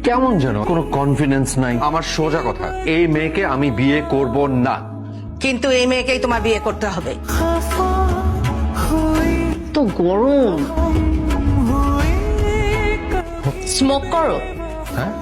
কেমন যেন কোনো কনফিডেন্স নাই। আমার সোজা কথা, এই মেয়েকে আমি বিয়ে করব না। কিন্তু এই মেয়েকেই তোমার বিয়ে করতে হবে। তো গরম, স্মোক করো। হ্যাঁ,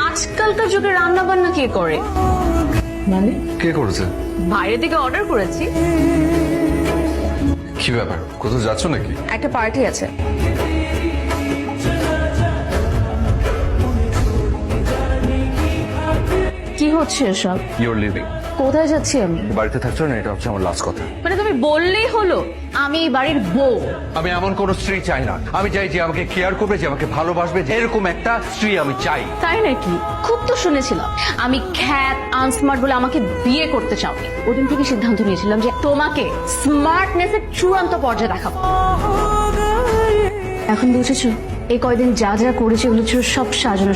আজকালকার যুগে রান্না বান্না কে করে? মানে কে করেছে? বাইরে থেকে অর্ডার করেছি। কি ব্যাপার, কোথাও যাচ্ছ নাকি? একটা পার্টি আছে। কি হচ্ছে এসব? Your living. কোথায় যাচ্ছি আমি? বাড়িতে থাকছো না, এটা হচ্ছে আমার লাস্ট কথা। মানে তুমি বললেই হলো আমি এই বাড়ির বউ? আমি এমন কোন স্ত্রী চাই না। আমি চাই যে আমাকে কেয়ার করবে, যে আমাকে ভালোবাসবে, এরকম একটা স্ত্রী আমি চাই। তাই নাকি? খুব তো শুনেছিলাম আমি খ্যাত আনস্মার্ট বলে আমাকে বিয়ে করতে চাও। ওদিন থেকে সিদ্ধান্ত নিয়েছিলাম যে তোমাকে স্মার্টনেসের চূড়ান্ত পর্যায়ে দেখাবো। এখন বুঝেছো এই কয়দিন যা যা করেছে ওগুলো ছিল সব সাজানো।